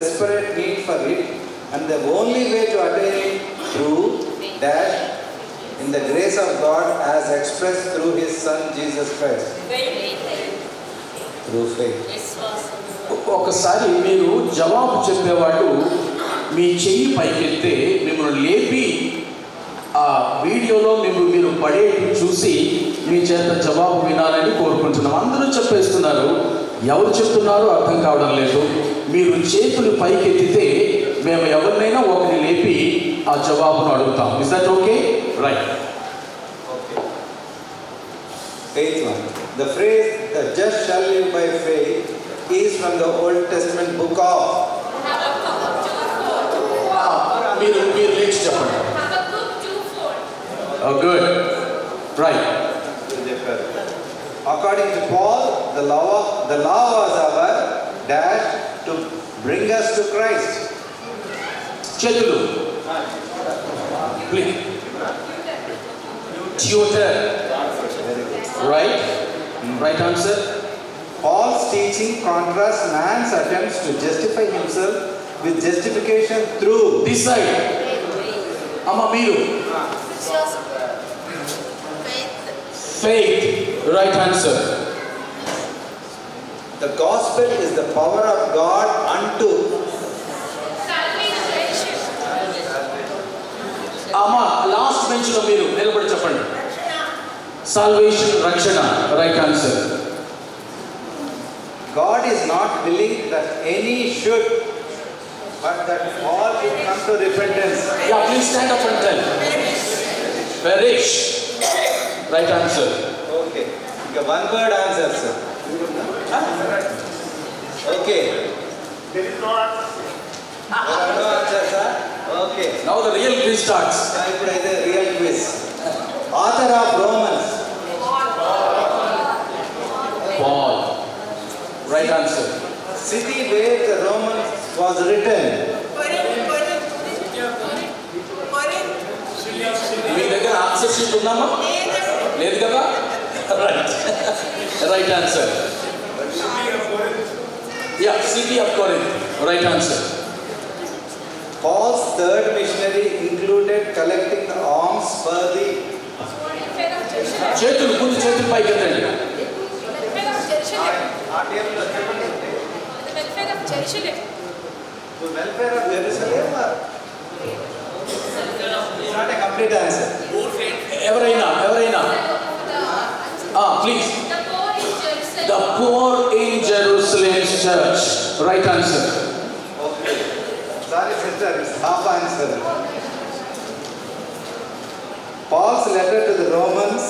desperate need for it, and the only way to attain it through that in the grace of God as expressed through His Son Jesus Christ. Through faith. ఒకసారి మీరు జవాబు చెప్పేవాళ్ళు మీ చెయ్యి పైకెత్తే మిమ్మల్ని లేపి ఆ వీడియోలో మీరు పడేటి చూసి మీ చేత జవాబు వినాలని కోరుకుంటున్నాం. అందరూ చెప్పేస్తున్నారు, ఎవరు చెప్తున్నారో అర్థం కావడం లేదు. మీరు చేతులు పైకెత్తితే మేము ఎవరినైనా ఒకరిని లేపి ఆ జవాబును అడుగుతాం. Is that okay? Right. Faith one. The phrase "the just shall live by faith" is from the Old Testament book of. మీరు లేచి చెప్పండి. Oh, good. Right. According to Paul, the law was our dash to bring us to Christ. చేతులు please. Tutor. Right answer. Paul's teaching contrasts man's attempts to justify himself with justification through this side. Amma meeru. Faith. Right answer. The gospel is the power of God unto Amma last bench lo meeru nilabadi cheppandi. Salvation, rakshana. Right answer. God is not willing that any should, but that all should come to repentance. Yeah, please stand up and tell. Perish. Right answer. Okay. One word answer, sir. Okay. There is no answer. No answer, sir. Okay. Now the real quiz starts. Now the real quiz. Author of Romans. Paul. Right answer. City where the Romans was written. మీ దగ్గర answer sheet ఉందమ్మా? లేదు కదా? Right. Right answer. Yeah, city of Corinth. Right answer. Paul's third missionary included collecting the alms for the చేతులు పైకి ఎత్తండి. welfare of Jerusalem. It's not a complete answer. ఎవరైనా please. The poor in Jerusalem's church. Right answer. Okay. Sorry, sister, it's half answer. Paul's letter to the Romans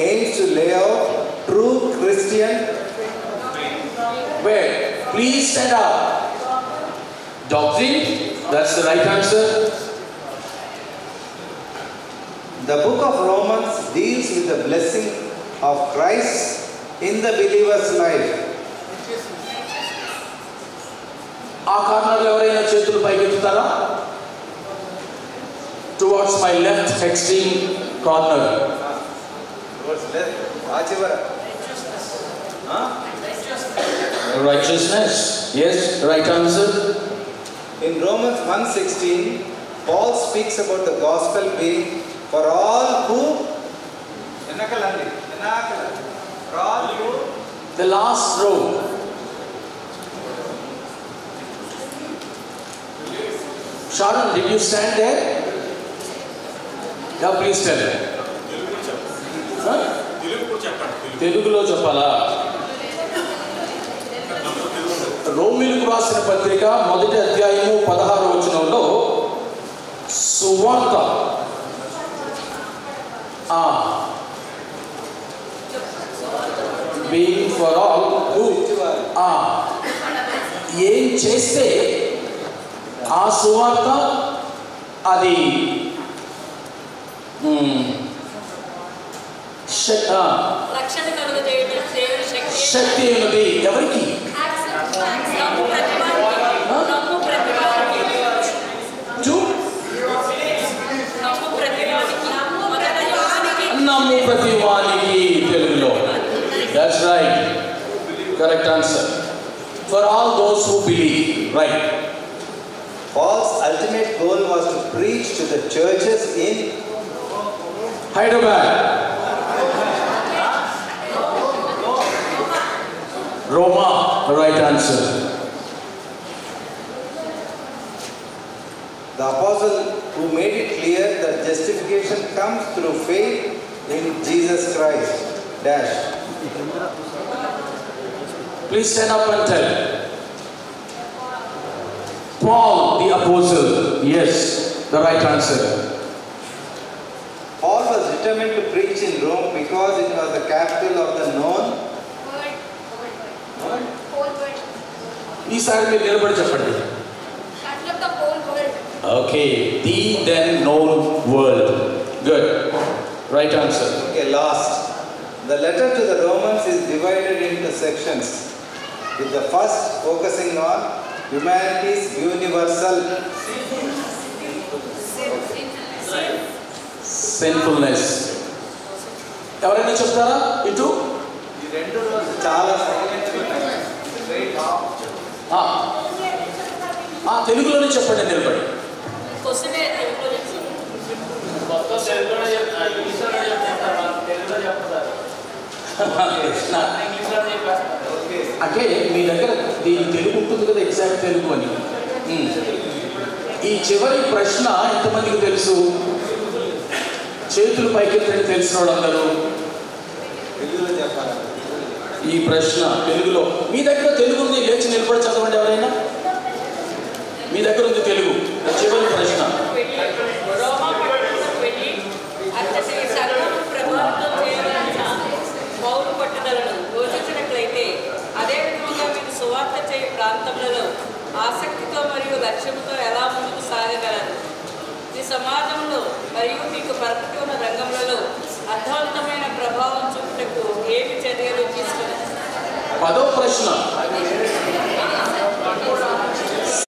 aims to lay out true Christian. Where? Please stand up. Doctrine. That's the right answer. The book of Romans deals with the blessing of Christ in the believer's life. ఆ కార్నర్లో ఎవరైనా చేతులు పైకెత్తుతారా? Towards my left extreme corner. Towards left. Achivara. Righteousness. Yes, right answer. In Romans 1:16, Paul speaks about the gospel being for all who for all who The last row. Sharon, did you stand there? Yeah, please tell. తెలుగులో చెప్పాలా? రోమీయులకు రాసిన పత్రిక 1వ అధ్యాయము 16వ వచనంలో సువార్త being for all who ఏం చేస్తే ఆ సువార్త అది శక్తి ఉన్నది. ఎవరికి? నమ్ము ప్రతి వానికి తెలుగులో. That's right. Correct answer. For all those who believe. Right. Paul's ultimate goal was to preach to the churches in Hyderabad, Roma, the right answer. the apostle who made it clear that justification comes through faith in Jesus Christ. Dash. Please stand up and tell. Paul the apostle. Yes, the right answer. Paul was determined to preach in Rome because it was the capital of the known. ఈసారి మీరు నిలబడి చెప్పండి. Okay, the then known world. Good. Right answer. Okay, last. The letter to the Romans is divided into sections, with the first focusing on humanity's universal sinfulness. ఎవరైనా చెప్తారా ఇటు? చాలా తెలుగులోనే చెప్పండి నిలబడి. అంటే మీ దగ్గర దీని తెలుగు ఉంటుంది కదా, ఎగ్జాక్ట్ తెలుగు అని. ఈ చివరి ప్రశ్న ఎంతమందికి తెలుసు? చేతులు పైకెత్తండి తెలిసిన వాళ్ళందరూ. ఈ ప్రశ్న తెలుగులో మీ దగ్గర తెలుగు ఉంది, లేచి నిలబడి చదవండి. ఎవరైనా మీ దగ్గర ఉంది తెలుగు. చివరి ప్రశ్న. అదేవిధంగా మీరు సువార్త చేయ ప్రాంతములలో ఆసక్తితో మరియు లక్ష్యంతో ఎలా ముందుకు సాగగలరు? ఈ సమాజంలో మరియు మీకు పరిపటి ఉన్న రంగంలో అర్థవంతమైన ప్రభావం చూపుటకు ఏమి చర్యలు తీసుకున్నారు? 10వ ప్రశ్న.